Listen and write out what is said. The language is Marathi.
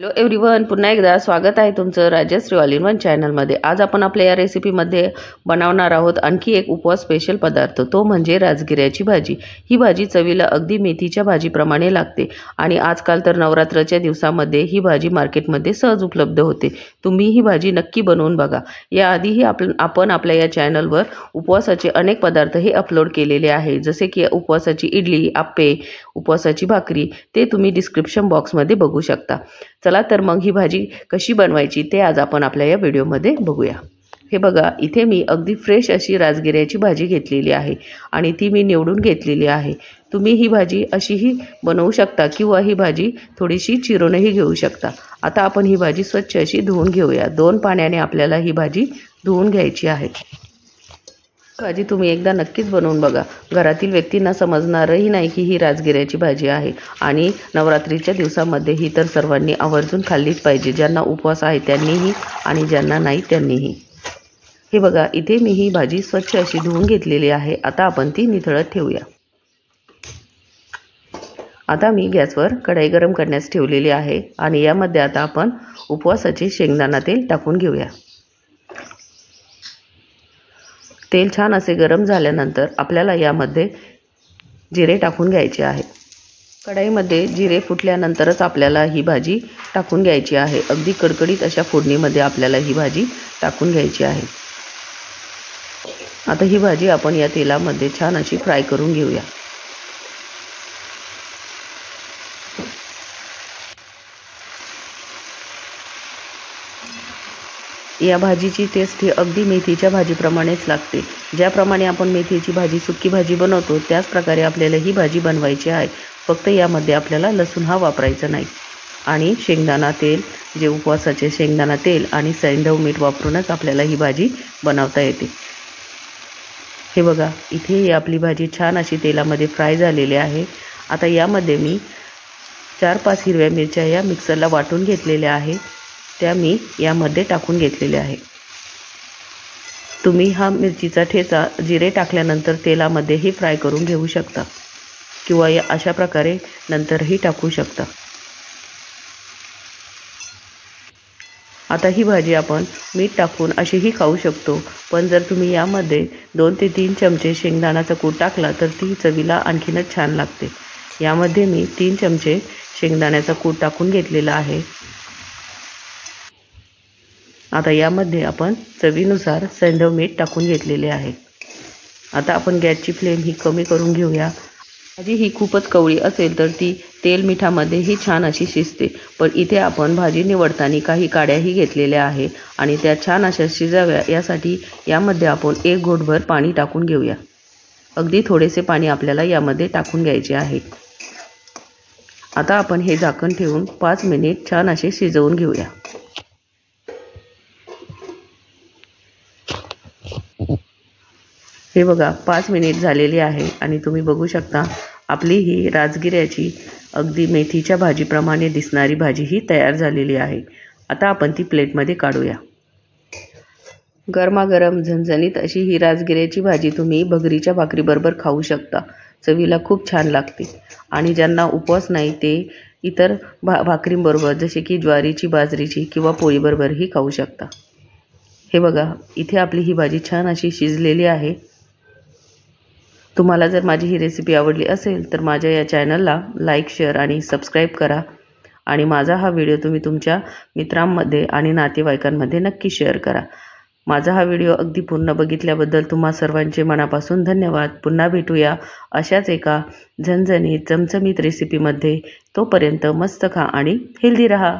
हॅलो एव्हरीवन, पुन्हा एकदा स्वागत आहे तुमचं राजश्री ऑल इन वन चॅनलमध्ये। आज आपण आपल्या या रेसिपीमध्ये बनवणार आहोत आणखी एक उपवास स्पेशल पदार्थ, तो म्हणजे राजगिऱ्याची भाजी। ही भाजी चवीला अगदी मेथीच्या भाजीप्रमाणे लागते आणि आजकाल तर नवरात्राच्या दिवसामध्ये ही भाजी मार्केटमध्ये सहज उपलब्ध होते। तुम्ही ही भाजी नक्की बनवून बघा। याआधीही आपण आपल्या या चॅनलवर उपवासाचे अनेक पदार्थ हे अपलोड केलेले आहे, जसे की उपवासाची इडली, आप्पे, उपवासाची भाकरी, ते तुम्ही डिस्क्रिप्शन बॉक्समध्ये बघू शकता। चला तर मग ही भाजी कशी बनवायची ते आज आपण आपल्या या व्हिडिओमध्ये बघूया। हे बघा, इथे मी अगदी फ्रेश अशी राजगिऱ्याची भाजी घेतलेली आहे आणि ती मी निवडून घेतलेली आहे। तुम्ही ही भाजी अशीही बनवू शकता किंवा ही भाजी थोडीशी चिरूनही घेऊ शकता। आता आपण ही भाजी स्वच्छ अशी धुवून घेऊया। 2 पाण्याने आपल्याला ही भाजी धुवून घ्यायची आहे। भाजी तुम्ही एकदा नक्कीच बनवून बघा। घरातील व्यक्तींना समजणारही नाही की ही राजगिऱ्याची भाजी आहे आणि नवरात्रीच्या दिवसामध्ये ही तर सर्वांनी आवर्जून खाल्लीच पाहिजे। ज्यांना उपवास आहे त्यांनीही आणि ज्यांना नाही त्यांनीही। हे बघा, इथे मी ही भाजी स्वच्छ अशी धुवून घेतलेली आहे। आता आपण ती निथळत ठेवूया। आता मी गॅसवर कढई गरम करण्यास ठेवलेली आहे आणि यामध्ये आता आपण उपवासाचे शेंगदाणा तेल टाकून घेऊया। तेल छान असे गरम झाल्यानंतर आपल्याला यामध्ये जिरे टाकून घ्यायचे आहे। कढईमध्ये जिरे फुटल्यानंतरच आपल्याला ही भाजी टाकून घ्यायची आहे। अगदी कडकडीत अशा फोडणीमध्ये आपल्याला ही भाजी टाकून घ्यायची आहे। आता ही भाजी आपण या तेलामध्ये छान अशी फ्राय करून घेऊया। या भाजीची टेस्ट ही अगदी मेथीच्या भाजीप्रमाणेच लागते। ज्याप्रमाणे आपण मेथीची भाजी सुकी भाजी बनवतो त्याच प्रकारे आपल्याला ही भाजी बनवायची आहे। फक्त यामध्ये आपल्याला लसूण हा वापरायचा नाही आणि शेंगदाणा तेल, जे उपवासाचे शेंगदाणा तेल आणि सैंधव मीठ वापरूनच आपल्याला ही भाजी बनवता येते। हे बघा, इथे आपली भाजी छान अशी तेलामध्ये फ्राय झालेली आहे। आता यामध्ये मी 4-5 हिरव्या मिरच्या या मिक्सरला वाटून घेतलेल्या आहे, त्या मी यामध्ये टाकून घेतलेले आहे। तुम्ही हा मिरचीचा ठेचा जिरे टाकल्यानंतर तेलामध्येही फ्राय करून घेऊ शकता किंवा या अशा प्रकारे नंतरही टाकू शकता। आता ही भाजी आपण मीठ टाकून अशीही खाऊ शकतो, पण जर तुम्ही यामध्ये 2 ते 3 चमचे शेंगदाण्याचा कूट टाकला तर ती चवीला आणखीनच छान लागते। यामध्ये मी 3 चमचे शेंगदाण्याचा कूट टाकून घेतलेला आहे। आता यामध्ये आपण चवीनुसार सैंधव मीठ टाकून घेतलेले आहे। आता आपण गॅसची फ्लेम ही कमी करून घेऊया। भाजी ही खूपच कवळी असेल तर ती तेल मिठामध्येही छान अशी शिजते, पण इथे आपण भाजी निवडताना काही काड्याही घेतलेल्या आहे आणि त्या छान अशा शिजाव्या यासाठी यामध्ये आपण 1 घोटभर पाणी टाकून घेऊया। अगदी थोडेसे पाणी आपल्याला यामध्ये टाकून घ्यायचे आहे। आता आपण हे झाकण ठेवून 5 मिनिट छान असे शिजवून घेऊया। हे बघा, 5 मिनिट झालेली आहे आणि तुम्ही बघू शकता आपली ही राजगिऱ्याची अगदी मेथीच्या भाजीप्रमाणे दिसणारी भाजी ही तयार झालेली आहे। आता आपण ती प्लेटमध्ये काढूया। गरमागरम झणझणीत अशी ही राजगिऱ्याची भाजी तुम्ही भगरीच्या भाकरीबरोबर खाऊ शकता। चवीला खूप छान लागते आणि ज्यांना उपवास नाही ते इतर भाकरींबरोबर जसे की ज्वारीची, बाजरीची किंवा पोळीबरोबरही खाऊ शकता। हे बघा, इथे आपली ही भाजी छान अशी शिजलेली आहे। तुम्हाला जर माझी ही रेसिपी आवडली असेल तर माझ्या या चॅनलला लाईक, शेअर आणि सबस्क्राईब करा आणि माझा हा व्हिडिओ तुम्ही तुमच्या मित्रांमध्ये आणि नातेवाईकांमध्ये नक्की शेअर करा। माझा हा व्हिडिओ अगदी पूर्ण बघितल्याबद्दल तुम्हा सर्वांचे मनापासून धन्यवाद। पुन्हा भेटूया अशाच एका झणझणीत चमचमीत रेसिपीमध्ये। तोपर्यंत मस्त खा आणि हेल्दी रहा।